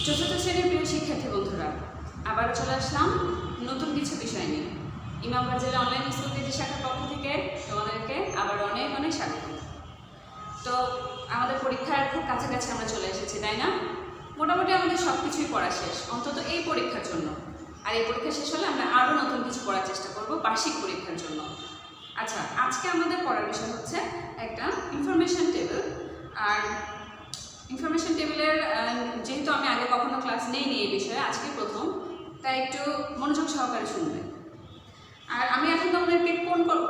চতুর্থ শ্রেণীর প্রিয় শিক্ষার্থী বন্ধুরা, আবার চলে আসলাম নতুন কিছু বিষয় নিয়ে। ইমামবাড় জেলা অনলাইন স্কুল কেজি শাখার পক্ষ থেকে তোমাদেরকে আবার অনেক অনেক স্বাগত। তো আমাদের পরীক্ষার খুব কাছাকাছি আমরা চলে এসেছি, তাই না? মোটামুটি আমাদের সব কিছুই পড়া শেষ, অন্তত এই পরীক্ষার জন্য। আর এই পরীক্ষা শেষ হলে আমরা আরও নতুন কিছু পড়ার চেষ্টা করব বার্ষিক পরীক্ষার জন্য। আচ্ছা, আজকে আমাদের পড়ার বিষয় হচ্ছে একটা ইনফরমেশন টেবিল। আর ইনফরমেশন টেবিলের যেহেতু আমি আগে কখনো ক্লাস নেইনি এই বিষয়ে, আজকে প্রথম, তাই একটু মনোযোগ সহকারে শুনবে। আর আমি এখন তোমাদেরকে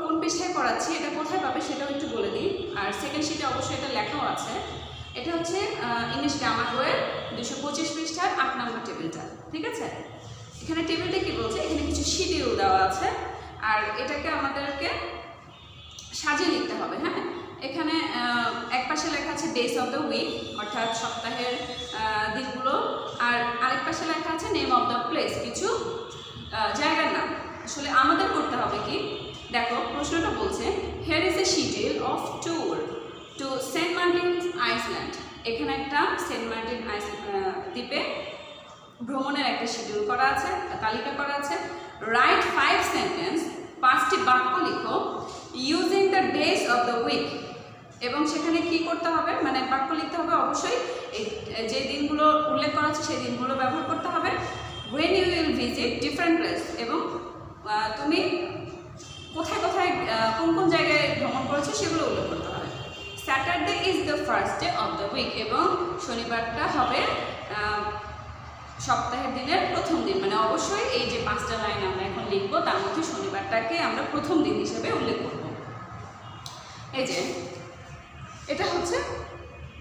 কোন পৃষ্ঠায় করাচ্ছি, এটা কোথায় পাবে সেটাও একটু বলে দিই। আর সেকেন্ড শিটে অবশ্যই এটা লেখাও আছে। এটা হচ্ছে ইংলিশ গ্রামার বইয়ের 225 পৃষ্ঠার 8 নম্বর টেবিলটা, ঠিক আছে? এখানে টেবিলটা কি বলছে, এখানে কিছু শিডিউল দেওয়া আছে, আর এটাকে আমাদেরকে সাজিয়ে লিখতে হবে। হ্যাঁ, এখানে এক পাশে লেখা আছে ডেজ অফ দ্য উইক, অর্থাৎ সপ্তাহের দিনগুলো, আর আরেক পাশে লেখা আছে নেম অফ দ্য প্লেস, কিছু জায়গার নাম। আসলে আমাদের করতে হবে কি, দেখো প্রশ্নটা বলছে here is a schedule of tour to Saint Martin's Island. এখানে একটা সেন্ট মার্টিন দ্বীপে ভ্রমণের একটা শিডিউল করা আছে, তালিকা করা আছে। রাইট 5 সেন্টেন্স, 5টি বাক্য লিখো using the days of the week. এবং সেখানে কি করতে হবে, মানে বাক্য লিখতে হবে অবশ্যই যে দিনগুলো উল্লেখ করা আছে সেই দিনগুলো ব্যবহার করতে হবে। when you will visit different place, এবং তুমি কোথায় কোথায় কোন কোন জায়গায় ভ্রমণ করেছো সেগুলো উল্লেখ করতে হবে। Saturday is the first day of the week, এবং শনিবারটা হবে সপ্তাহের দিনের প্রথম দিন। মানে অবশ্যই এই যে 5টা লাইন আমরা এখন লিখবো তার মধ্যে শনিবারটাকে আমরা প্রথম দিন হিসেবে উল্লেখ করব। এই যে এটা হচ্ছে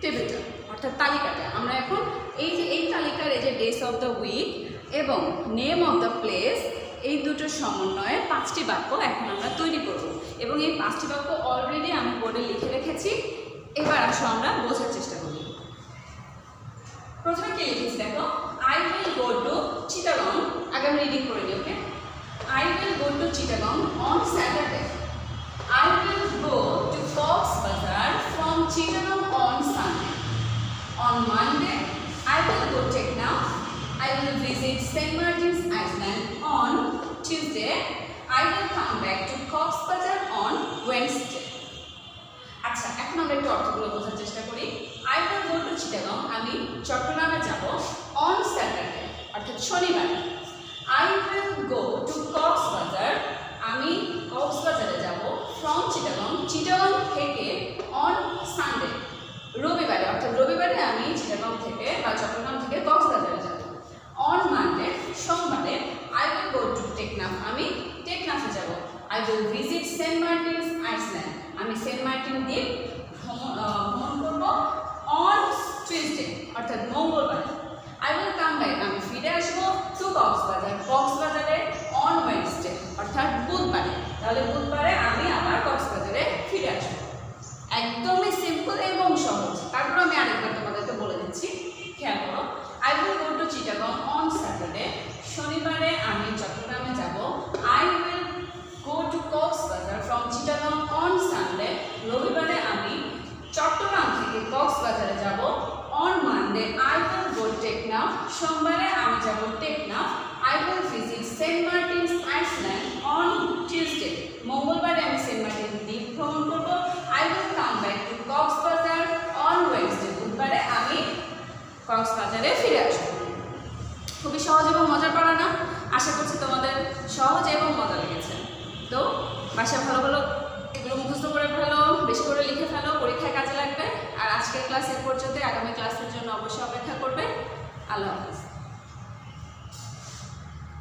টেবিলটা, অর্থাৎ তালিকাটা। আমরা এখন এই তালিকার এই যে ডেজ অফ দ্য উইক এবং নেম অফ দ্য প্লেস, এই দুটোর সমন্বয়ে 5টি বাক্য এখন আমরা তৈরি করব। এবং এই 5টি বাক্য অলরেডি আমি বোর্ডে লিখে রেখেছি। এবার আসো আমরা বোঝার চেষ্টা করি। প্রথমে কি লিখেছি দেখো, I will go to Chittagong. আগে আমি রিডিং করে নিই, okay? I will go to Chittagong on Saturday. I will go to Cox's from Chittagong on Sunday. On Monday, I will go Teknaf. I will visit St. Martin's Island on Tuesday. I will come back to Cox's Bazar on Wednesday. আচ্ছা, এখন আমরা একটু অর্থগুলো বোঝার চেষ্টা করি। I will go to Chittagong, আমি চট্টগ্রামে যাব on Saturday, অর্থাৎ শনিবার। I will go to Cox's Bazar, আমি কক্সবাজারে যাব ফ্রম চিটাগং, চিটাগং থেকে অন সানডে, রবিবারে, অর্থাৎ রবিবারে আমি চিটাগং থেকে বা চট্টগ্রাম থেকে কক্সবাজারে যাব। অন মানডে, সোমবারে, I will go to Teknaf, আমি টেকনাফে যাব। I will visit Saint Martin's Island, আমি সেন্ট মার্টিন দ্বীপ ভ্রমণ করব অন টিউসডে, অর্থাৎ মঙ্গলবারে। আই উইল কাম ব্যাক, আমি ফিরে আসবো টু কক্সবাজার, কক্সবাজারে অন ওয়েডনেসডে, অর্থাৎ বুধবারে। তাহলে বুধবারে আমি আবার কক্সবাজারে ফিরে আসবো। একদমই সিম্পল এবং সহজ। তারপর আমি আরেকবার তোমাদেরকে বলে দিচ্ছি, খেয়াল করো। I will go to Chittagong on Saturday, শনিবারে আমি চট্টগ্রামে যাব। I will go to Cox's Bazar from Chittagong on Sunday, রবিবারে আমি চট্টগ্রাম থেকে কক্সবাজারে যাব। On Monday I will go Teknaf, সোমবারে আমি যাব Teknaf. I will visit Saint Martin's Island on Tuesday, মঙ্গলবারে আমি সেন্ট মার্টিন দ্বীপ ভ্রমণ করব। I will come back to Cox's Bazar on Wednesday, বুধবারে আমি কক্সবাজারে ফিরে আসব। খুবই সহজ এবং মজার পড়া না? আশা করছি তোমাদের সহজ এবং মজা লেগেছে। তো বাসায় ভালো ভালো এগুলো মুখস্থ করে ফেলো, বেশি করে লিখে ফেলো, পরীক্ষায় কাজে লাগবে। আর আজকের ক্লাস এর পর্যন্ত, আগামী ক্লাসের জন্য অবশ্যই অপেক্ষা করবে। আল্লাহ হাফেজ।